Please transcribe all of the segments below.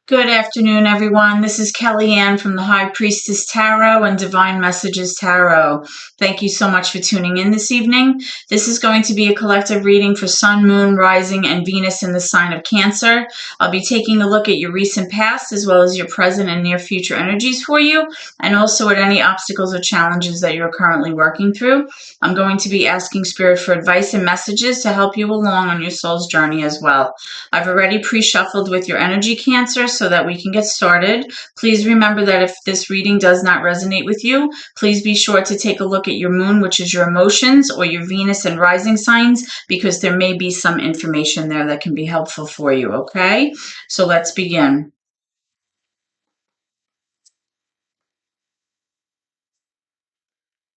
Good afternoon, everyone. This is Kellyanne from the High Priestess Tarot and Divine Messages Tarot. Thank you so much for tuning in this evening. This is going to be a collective reading for Sun, Moon, Rising, and Venus in the sign of Cancer. I'll be taking a look at your recent past as well as your present and near future energies for you, and also at any obstacles or challenges that you're currently working through. I'm going to be asking Spirit for advice and messages to help you along on your soul's journey as well. I've already pre-shuffled with your energy, Cancer, so that we can get started. Please remember that if this reading does not resonate with you, please be sure to take a look at your moon, which is your emotions, or your Venus and rising signs, because there may be some information there that can be helpful for you, okay? So let's begin.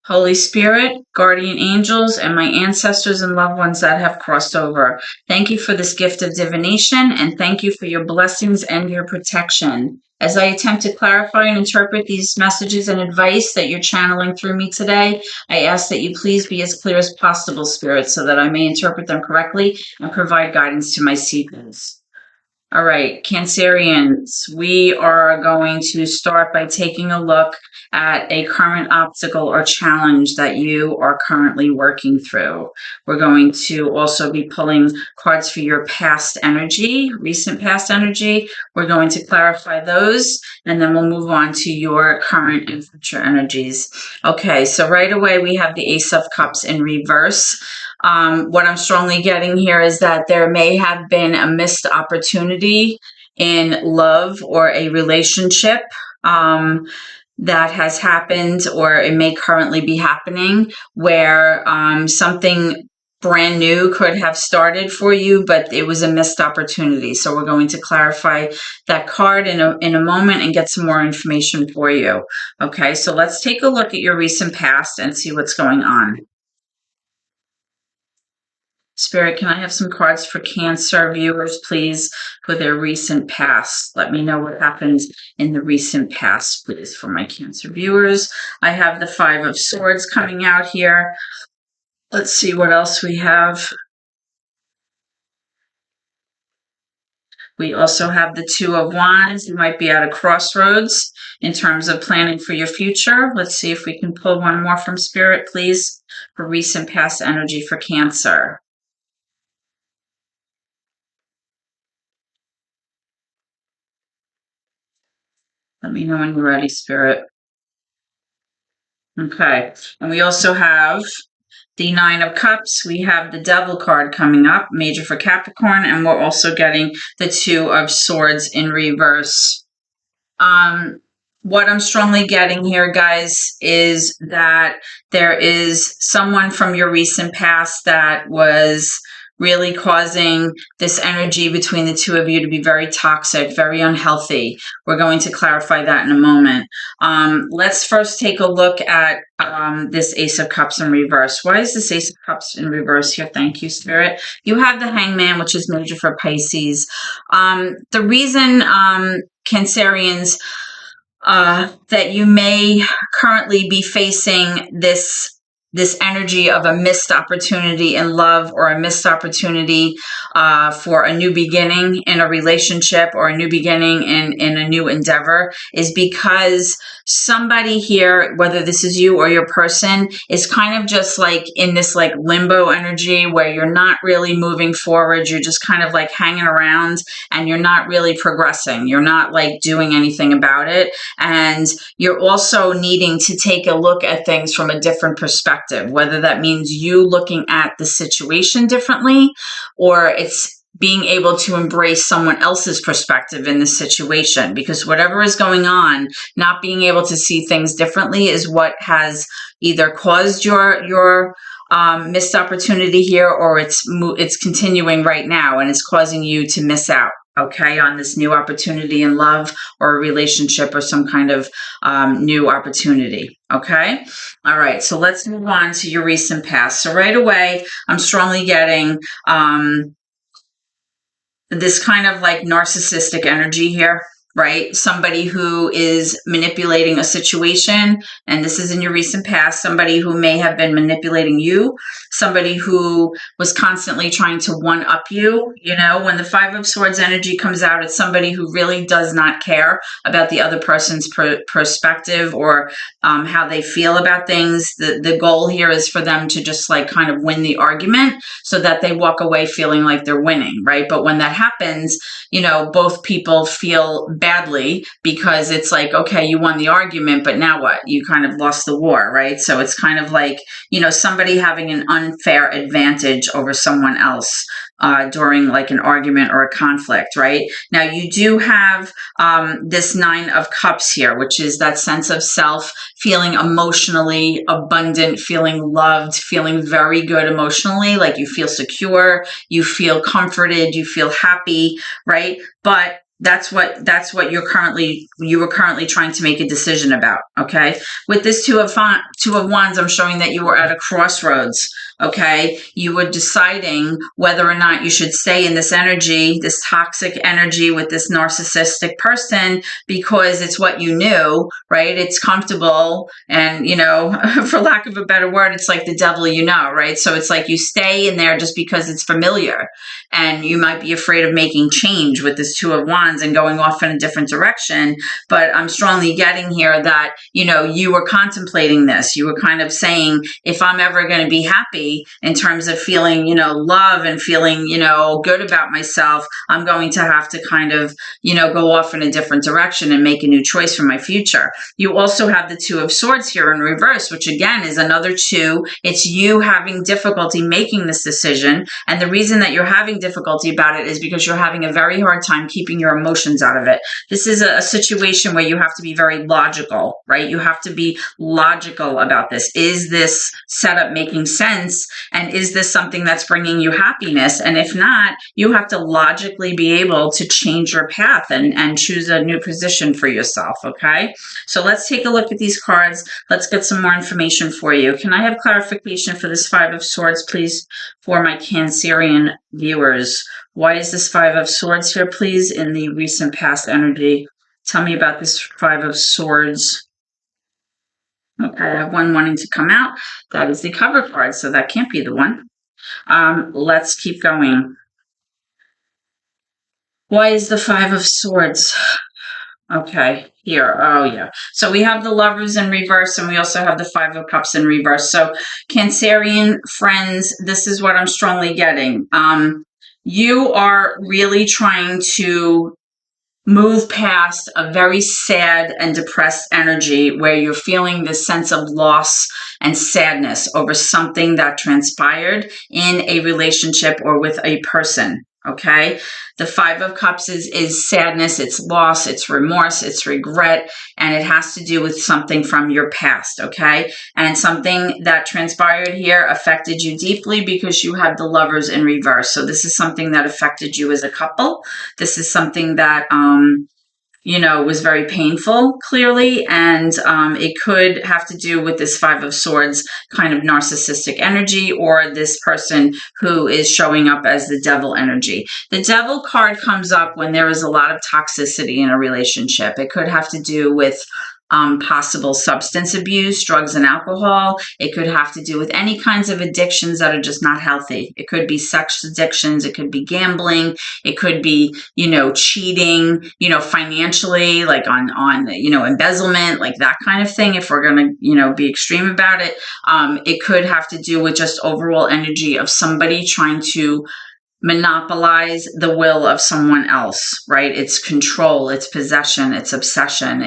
Holy Spirit, guardian angels, and my ancestors and loved ones that have crossed over, thank you for this gift of divination, and thank you for your blessings and your protection. As I attempt to clarify and interpret these messages and advice that you're channeling through me today, I ask that you please be as clear as possible, Spirit, so that I may interpret them correctly and provide guidance to my seekers. All right, Cancerians, we are going to start by taking a look at a current obstacle or challenge that you are currently working through. We're going to also be pulling cards for your past energy, recent past energy. We're going to clarify those, and then we'll move on to your current and future energies. Okay, so right away we have the Ace of Cups in reverse. What I'm strongly getting here is that there may have been a missed opportunity in love or a relationship that has happened, or it may currently be happening, where something brand new could have started for you, but it was a missed opportunity. So we're going to clarify that card in a moment and get some more information for you. Okay, so let's take a look at your recent past and see what's going on. Spirit, can I have some cards for Cancer viewers, please, for their recent past? Let me know what happened in the recent past, please, for my Cancer viewers. I have the Five of Swords coming out here. Let's see what else we have. We also have the Two of Wands. You might be at a crossroads in terms of planning for your future. Let's see if we can pull one more from Spirit, please, for recent past energy for Cancer. Let me know when you're ready, Spirit. Okay, and we also have the Nine of Cups. We have the Devil card coming up, major for Capricorn, and we're also getting the Two of Swords in reverse. What I'm strongly getting here, guys, is that there is someone from your recent past that was really causing this energy between the two of you to be very toxic, very unhealthy. We're going to clarify that in a moment. Let's first take a look at this Ace of Cups in reverse. Why is this Ace of Cups in reverse here? Thank you, Spirit. You have the Hangman, which is major for Pisces. The reason, Cancerians, that you may currently be facing this energy of a missed opportunity in love, or a missed opportunity for a new beginning in a relationship, or a new beginning in a new endeavor, is because somebody here, whether this is you or your person, is kind of just like in this like limbo energy where you're not really moving forward. You're just kind of like hanging around and you're not really progressing. You're not like doing anything about it. And you're also needing to take a look at things from a different perspective, whether that means you looking at the situation differently, or it's being able to embrace someone else's perspective in the situation, because whatever is going on, not being able to see things differently is what has either caused your missed opportunity here, or it's continuing right now and it's causing you to miss out, okay, on this new opportunity in love or a relationship or some kind of new opportunity, okay? All right, so let's move on to your recent past. So right away, I'm strongly getting this kind of like narcissistic energy here, right? Somebody who is manipulating a situation, and this is in your recent past, somebody who may have been manipulating you, somebody who was constantly trying to one up you. You know, when the Five of Swords energy comes out, it's somebody who really does not care about the other person's perspective or how they feel about things. The goal here is for them to just like kind of win the argument so that they walk away feeling like they're winning, right? But when that happens, you know, both people feel badly because it's like, okay, you won the argument, but now what? You kind of lost the war, right? So it's kind of like, you know, somebody having an unfair advantage over someone else during like an argument or a conflict, right? Now you do have this Nine of Cups here, which is that sense of self, feeling emotionally abundant, feeling loved, feeling very good emotionally, like you feel secure, you feel comforted, you feel happy, right? But that's what you were currently trying to make a decision about. Okay, with this Two of Wands, I'm showing that you were at a crossroads. Okay, you were deciding whether or not you should stay in this energy, this toxic energy with this narcissistic person, because it's what you knew, right? It's comfortable, and you know, for lack of a better word, it's like the devil you know, right? So it's like you stay in there just because it's familiar, and you might be afraid of making change with this Two of Wands and going off in a different direction. But I'm strongly getting here that, you know, you were contemplating this. You were kind of saying, if I'm ever going to be happy in terms of feeling, you know, love and feeling, you know, good about myself, I'm going to have to kind of, you know, go off in a different direction and make a new choice for my future. You also have the Two of Swords here in reverse, which again is another two. It's you having difficulty making this decision. And the reason that you're having difficulty about it is because you're having a very hard time keeping your emotions out of it. This is a situation where you have to be very logical, right? You have to be logical about this. Is this setup making sense? And is this something that's bringing you happiness? And if not, you have to logically be able to change your path and choose a new position for yourself, okay? So let's take a look at these cards. Let's get some more information for you. Can I have clarification for this Five of Swords, please, for my Cancerian viewers? Why is this Five of Swords here, please, in the recent past energy? Tell me about this Five of Swords. Okay, I have one wanting to come out. That is the cover card, so that can't be the one. Let's keep going. Why is the Five of Swords? Okay, here. Oh, yeah. So we have the Lovers in reverse, and we also have the Five of Cups in reverse. So Cancerian friends, this is what I'm strongly getting. You are really trying to move past a very sad and depressed energy where you're feeling this sense of loss and sadness over something that transpired in a relationship or with a person. Okay, the Five of Cups is sadness, it's loss, it's remorse, it's regret, and it has to do with something from your past. Okay, and something that transpired here affected you deeply because you had the Lovers in reverse. So this is something that affected you as a couple. This is something that you know, was very painful, clearly, and it could have to do with this Five of Swords kind of narcissistic energy, or this person who is showing up as the devil energy. The devil card comes up when there is a lot of toxicity in a relationship. It could have to do with possible substance abuse, drugs and alcohol. It could have to do with any kinds of addictions that are just not healthy. It could be sex addictions. It could be gambling. It could be, you know, cheating, you know, financially, like on, you know, embezzlement, like that kind of thing. If we're going to, you know, be extreme about it, it could have to do with just overall energy of somebody trying to monopolize the will of someone else, right? It's control, it's possession, it's obsession,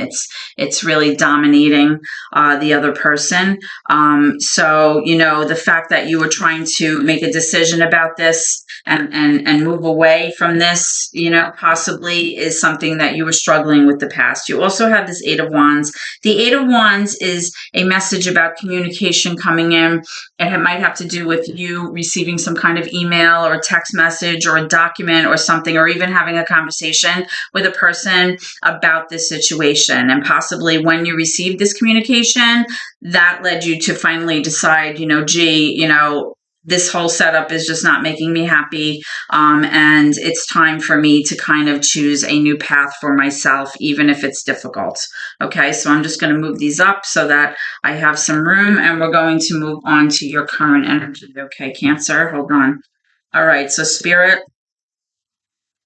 it's really dominating the other person. So, you know, the fact that you were trying to make a decision about this and move away from this, you know, possibly is something that you were struggling with the past. You also have this Eight of Wands. The Eight of Wands is a message about communication coming in, and it might have to do with you receiving some kind of email or text message or a document or something, or even having a conversation with a person about this situation. And possibly when you received this communication, that led you to finally decide, you know, gee, you know, this whole setup is just not making me happy. And it's time for me to kind of choose a new path for myself, even if it's difficult. Okay, so I'm just going to move these up so that I have some room, and we're going to move on to your current energy. Okay, Cancer, hold on. All right, so Spirit,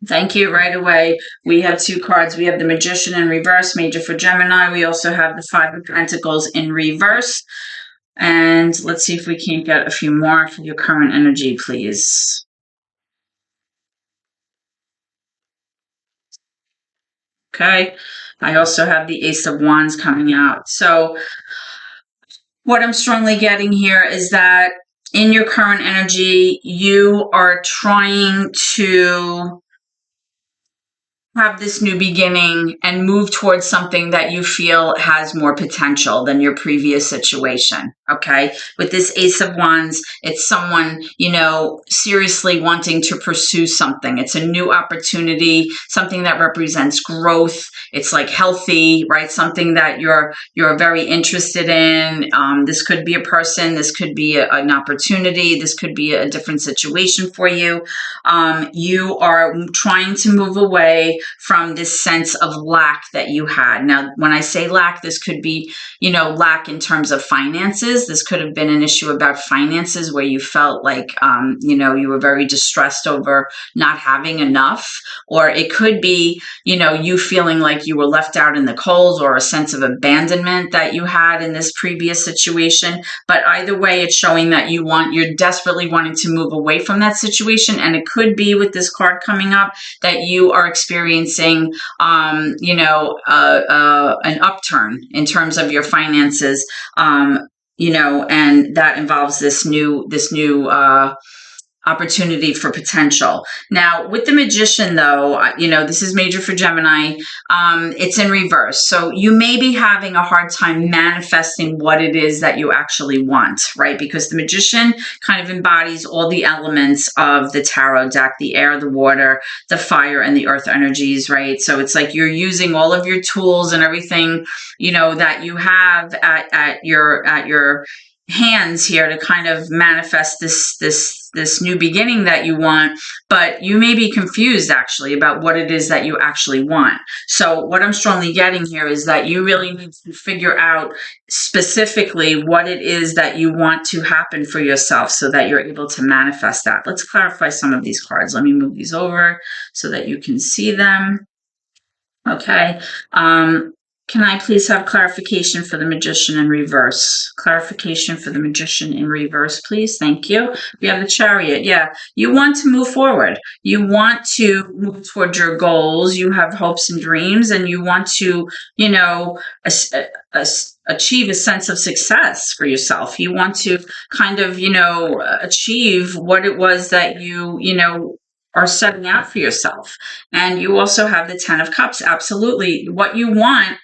thank you. Right away, we have 2 cards. We have the Magician in reverse, major for Gemini. We also have the 5 of Pentacles in reverse. And let's see if we can't get a few more for your current energy, please. Okay. I also have the Ace of Wands coming out. So what I'm strongly getting here is that in your current energy, you are trying to have this new beginning and move towards something that you feel has more potential than your previous situation. Okay. With this Ace of Wands, it's someone, you know, seriously wanting to pursue something. It's a new opportunity, something that represents growth. It's like healthy, right? Something that you're very interested in. This could be a person. This could be an opportunity. This could be a different situation for you. You are trying to move away from this sense of lack that you had. Now, when I say lack, this could be, you know, lack in terms of finances. This could have been an issue about finances where you felt like, you know, you were very distressed over not having enough. Or it could be, you know, you feeling like you were left out in the cold, or a sense of abandonment that you had in this previous situation. But either way, it's showing that you're desperately wanting to move away from that situation. And it could be, with this card coming up, that you are experiencing, you know, an upturn in terms of your finances, you know, and that involves this new opportunity for potential. Now, with the Magician, though, you know, this is major for Gemini. It's in reverse. So you may be having a hard time manifesting what it is that you actually want, right? Because the Magician kind of embodies all the elements of the tarot deck: the air, the water, the fire, and the earth energies, right? So it's like you're using all of your tools and everything, you know, that you have at your hands here to kind of manifest this new beginning that you want. But you may be confused actually about what it is that you actually want. So what I'm strongly getting here is that you really need to figure out specifically what it is that you want to happen for yourself so that you're able to manifest that. Let's clarify some of these cards. Let me move these over so that you can see them. Okay. Can I please have clarification for the Magician in reverse? Clarification for the Magician in reverse, please. Thank you. We have the Chariot. Yeah, you want to move forward. You want to move toward your goals. You have hopes and dreams, and you want to, you know, achieve a sense of success for yourself. You want to kind of, you know, achieve what it was that you know, are setting out for yourself. And you also have the 10 of Cups. Absolutely. What you want,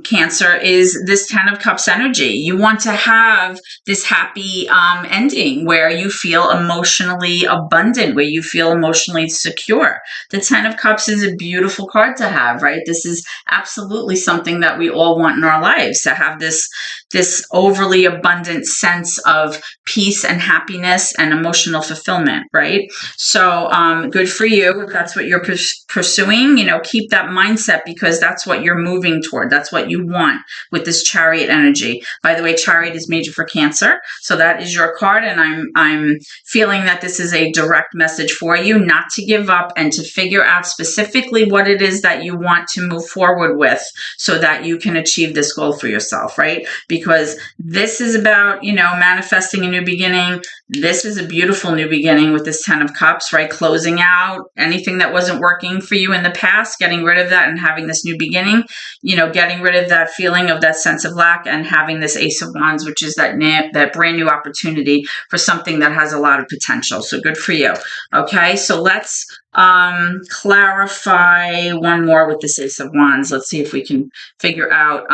Cancer, is this 10 of Cups energy. You want to have this happy ending where you feel emotionally abundant, where you feel emotionally secure. The 10 of Cups is a beautiful card to have, right? This is absolutely something that we all want in our lives, to have this overly abundant sense of peace and happiness and emotional fulfillment, right? So good for you if that's what you're pursuing. You know, keep that mindset, because that's what you're moving toward. That's what you want with this Chariot energy. By the way, Chariot is major for Cancer, so that is your card, and I'm feeling that this is a direct message for you not to give up and to figure out specifically what it is that you want to move forward with so that you can achieve this goal for yourself, right? Because this is about, you know, manifesting a new beginning. This is a beautiful new beginning with this 10 of Cups, right? Closing out anything that wasn't working for you in the past, getting rid of that and having this new beginning, you know, getting rid of that feeling of that sense of lack, and having this Ace of Wands, which is that brand new opportunity for something that has a lot of potential. So good for you. Okay, so let's clarify one more with this Ace of Wands. Let's see if we can figure out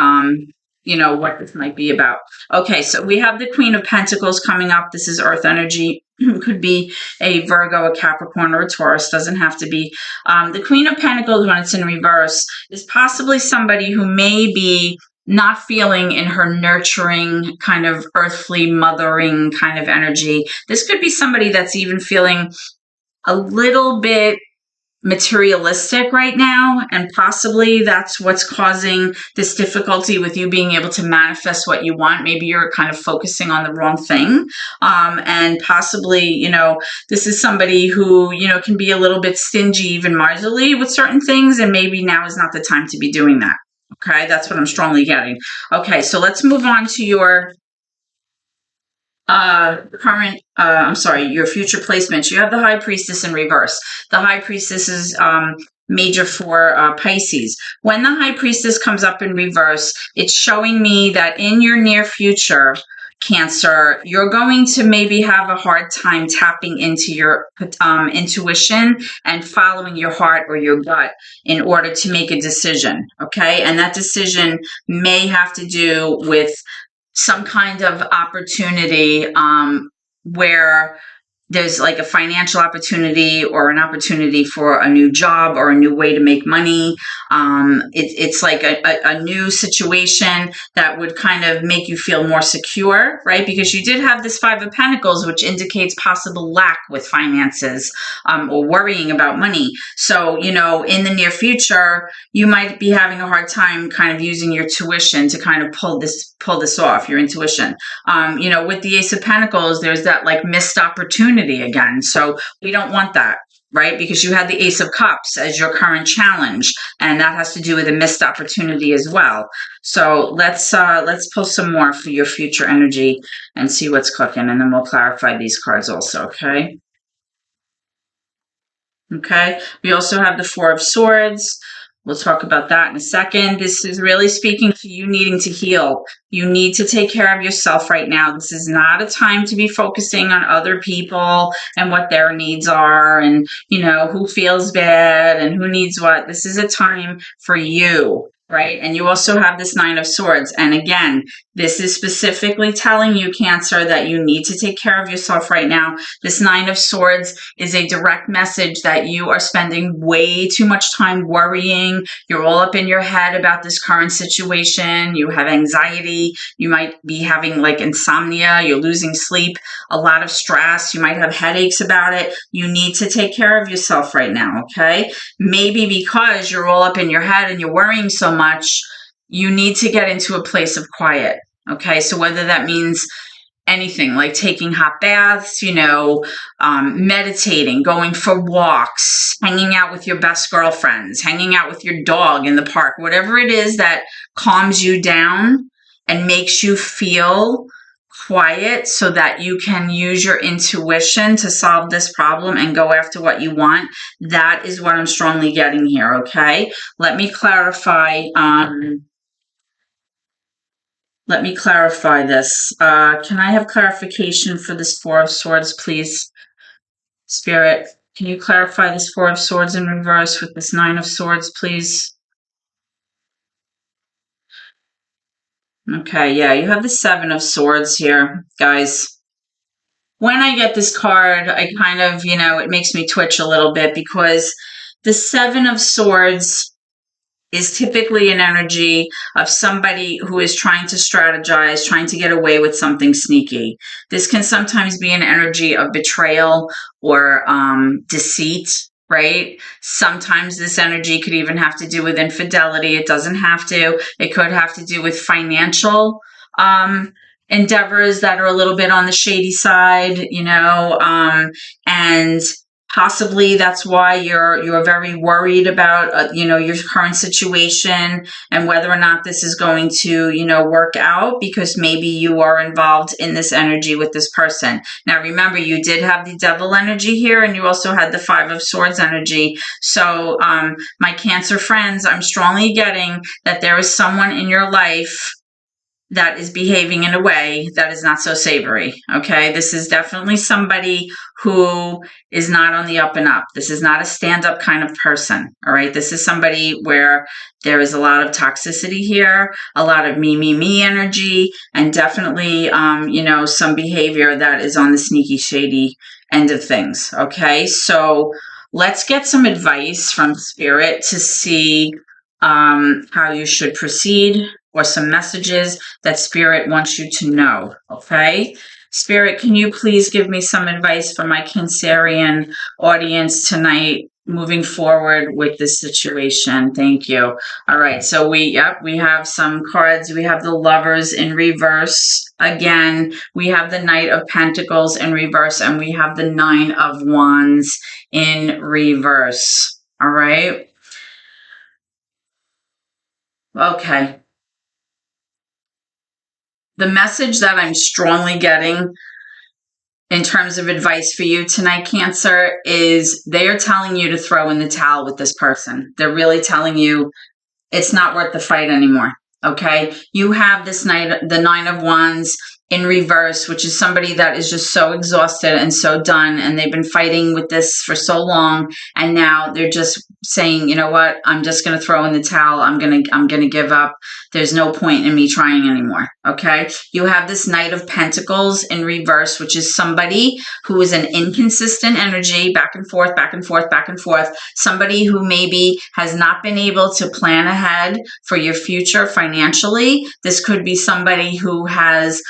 you know, what this might be about. Okay, so we have the Queen of Pentacles coming up. This is earth energy. Could be a Virgo, a Capricorn, or a Taurus. Doesn't have to be. The Queen of Pentacles, when it's in reverse, is possibly somebody who may be not feeling in her nurturing, kind of earthly, mothering kind of energy. This could be somebody that's even feeling a little bit materialistic right now, and possibly that's what's causing this difficulty with you being able to manifest what you want. Maybe you're kind of focusing on the wrong thing, and possibly, this is somebody who, can be a little bit stingy, even miserly with certain things, and maybe now is not the time to be doing that. Okay, that's what I'm strongly getting. Okay, so let's move on to your your future placements. You have the High Priestess in reverse. The High Priestess is major for Pisces. When the High Priestess comes up in reverse, it's showing me that in your near future, Cancer, you're going to maybe have a hard time tapping into your intuition and following your heart or your gut in order to make a decision, okay? And that decision may have to do with some kind of opportunity where there's like a financial opportunity or an opportunity for a new job or a new way to make money. It's like a new situation that would kind of make you feel more secure, right? Because you did have this Five of Pentacles, which indicates possible lack with finances or worrying about money. So, in the near future, you might be having a hard time kind of using your tuition to kind of pull this off, your intuition. With the Ace of Pentacles, there's that like missed opportunity again. So we don't want that, right? Because you had the Ace of Cups as your current challenge, and that has to do with a missed opportunity as well. So let's pull some more for your future energy and see what's cooking, and then we'll clarify these cards also, okay? Okay, we also have the Four of Swords. We'll talk about that in a second. This is really speaking to you needing to heal. You need to take care of yourself right now. This is not a time to be focusing on other people and what their needs are and, who feels bad and who needs what. This is a time for you, right? And you also have this Nine of Swords. And again, this is specifically telling you, Cancer, that you need to take care of yourself right now. This Nine of Swords is a direct message that you are spending way too much time worrying. You're all up in your head about this current situation. You have anxiety. You might be having like insomnia. You're losing sleep, a lot of stress. You might have headaches about it. You need to take care of yourself right now, okay? Maybe because you're all up in your head and you're worrying so much, you need to get into a place of quiet. Okay, so whether that means anything like taking hot baths, meditating, going for walks, hanging out with your best girlfriends, hanging out with your dog in the park, whatever it is that calms you down and makes you feel quiet so that you can use your intuition to solve this problem and go after what you want. That is what I'm strongly getting here, okay? Let me clarify this. Can I have clarification for this Four of Swords, please? Spirit, can you clarify this Four of Swords in reverse with this Nine of Swords, please? Okay, yeah, you have the Seven of Swords here, guys. When I get this card, I kind of, it makes me twitch a little bit because the Seven of Swords is typically an energy of somebody who is trying to strategize, trying to get away with something sneaky. This can sometimes be an energy of betrayal or deceit, right? Sometimes this energy could even have to do with infidelity. It doesn't have to. It could have to do with financial endeavors that are a little bit on the shady side, and possibly that's why you're very worried about your current situation and whether or not this is going to work out, because maybe you are involved in this energy with this person. Now remember, you did have the Devil energy here, and you also had the Five of Swords energy. So my Cancer friends, I'm strongly getting that there is someone in your life that is behaving in a way that is not so savory, okay? This is definitely somebody who is not on the up and up. This is not a stand-up kind of person, all right? This is somebody where there is a lot of toxicity here, a lot of me energy, and definitely, some behavior that is on the sneaky, shady end of things, okay? So let's get some advice from Spirit to see how you should proceed or some messages that Spirit wants you to know, okay? Spirit, can you please give me some advice for my Cancerian audience tonight moving forward with this situation? Thank you. All right, so we have some cards. We have the Lovers in reverse. Again, we have the Knight of Pentacles in reverse, and we have the Nine of Wands in reverse. All right. Okay. The message that I'm strongly getting in terms of advice for you tonight, Cancer, is they are telling you to throw in the towel with this person. They're really telling you it's not worth the fight anymore. Okay. You have this the Nine of Wands in reverse, which is somebody that is just so exhausted and so done. And they've been fighting with this for so long. And now they're just saying, you know what, I'm just going to throw in the towel. I'm going to give up. There's no point in me trying anymore. Okay. You have this Knight of Pentacles in reverse, which is somebody who is an inconsistent energy, back and forth, back and forth, back and forth. Somebody who maybe has not been able to plan ahead for your future financially. This could be somebody who has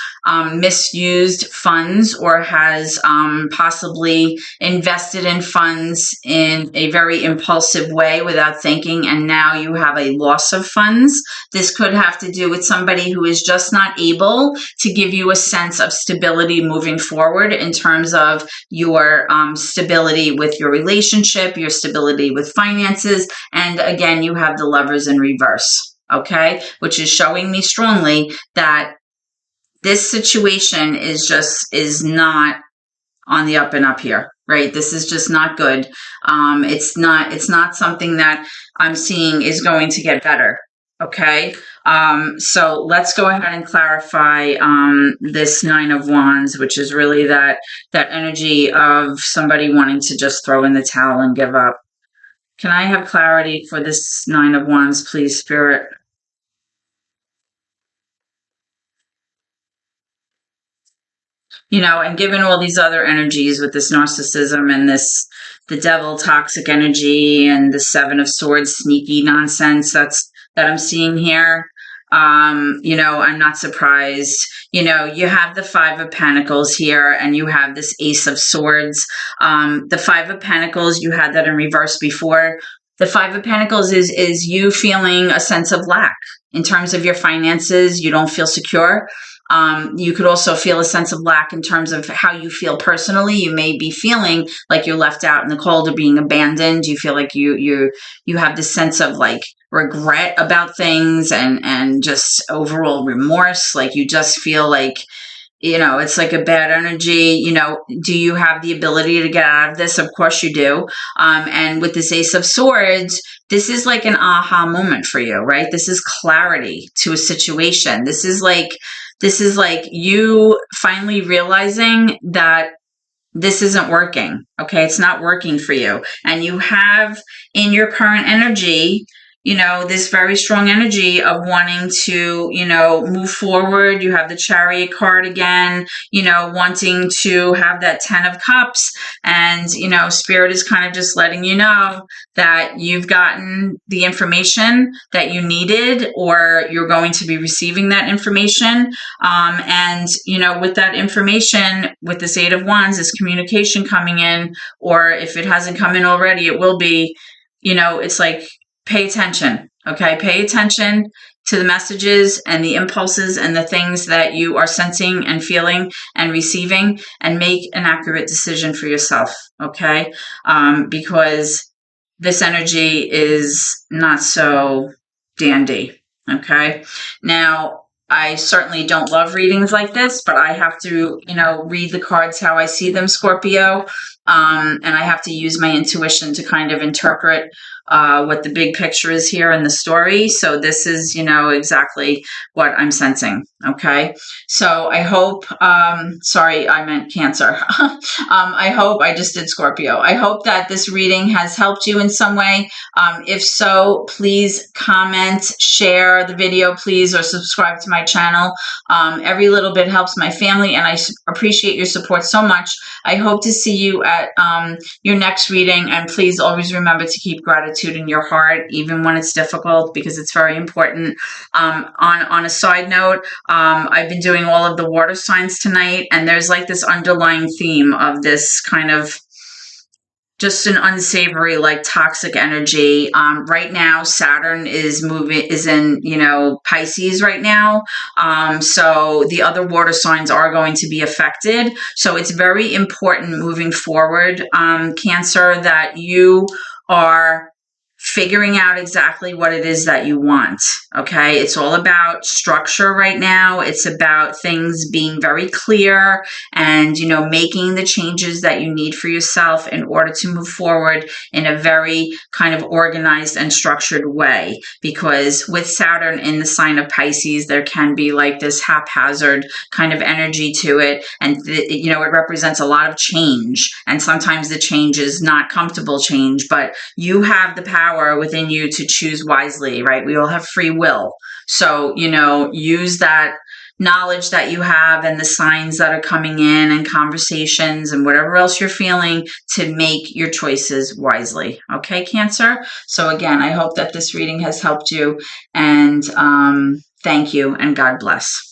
misused funds or has possibly invested in funds in a very impulsive way without thinking, and now you have a loss of funds. This could have to do with somebody who is just not able to give you a sense of stability moving forward in terms of your stability with your relationship, your stability with finances, and again, you have the Lovers in reverse, okay, which is showing me strongly that this situation is not on the up and up here, right? This is just not good. It's not something that I'm seeing is going to get better. Okay. So let's go ahead and clarify, this Nine of Wands, which is really that energy of somebody wanting to just throw in the towel and give up. Can I have clarity for this Nine of Wands, please, Spirit? You know, and given all these other energies with this narcissism and the devil toxic energy and the Seven of Swords sneaky nonsense that I'm seeing here, you know, I'm not surprised. You know, you have the Five of Pentacles here and you have this Ace of Swords. The Five of Pentacles, you had that in reverse before. The Five of Pentacles is you feeling a sense of lack in terms of your finances. You don't feel secure. You could also feel a sense of lack in terms of how you feel personally. You may be feeling like you're left out in the cold or being abandoned. You feel like you have this sense of like regret about things and just overall remorse. Like you just feel like, you know, it's like a bad energy. You know, do you have the ability to get out of this? Of course you do. And with this Ace of Swords, this is like an aha moment for you, right? This is clarity to a situation. This is like you finally realizing that this isn't working. Okay. It's not working for you. And you have in your current energy, you know, this very strong energy of wanting to, you know, move forward. You have the Chariot card again, you know, wanting to have that 10 of Cups. And, you know, Spirit is kind of just letting you know that you've gotten the information that you needed, or you're going to be receiving that information. And, you know, with that information, with this Eight of Wands, is communication coming in, or if it hasn't come in already, it will be, you know, it's like, pay attention, okay? Pay attention to the messages and the impulses and the things that you are sensing and feeling and receiving, and make an accurate decision for yourself, okay? Because this energy is not so dandy, okay? Now, I certainly don't love readings like this, but I have to, you know, read the cards how I see them, Scorpio. And I have to use my intuition to kind of interpret what the big picture is here in the story. So this is, you know, exactly what I'm sensing. Okay. So I hope, sorry, I meant Cancer. I hope I just did Scorpio. I hope that this reading has helped you in some way. If so, please comment, share the video, please, or subscribe to my channel. Every little bit helps my family, and I appreciate your support so much. I hope to see you at your next reading, and please always remember to keep gratitude gratitude in your heart, even when it's difficult, because it's very important. On a side note, I've been doing all of the water signs tonight, and there's like this underlying theme of this kind of just an unsavory, like toxic energy. Right now, Saturn is in, Pisces right now. So the other water signs are going to be affected. So it's very important moving forward, Cancer, that you are figuring out exactly what it is that you want. Okay. It's all about structure right now. It's about things being very clear and, making the changes that you need for yourself in order to move forward in a very kind of organized and structured way. Because with Saturn in the sign of Pisces, there can be like this haphazard kind of energy to it. And, it represents a lot of change. And sometimes the change is not comfortable change, but you have the power within you to choose wisely, right? We all have free will. So, use that knowledge that you have and the signs that are coming in and conversations and whatever else you're feeling to make your choices wisely. Okay, Cancer? So again, I hope that this reading has helped you, and thank you, and God bless.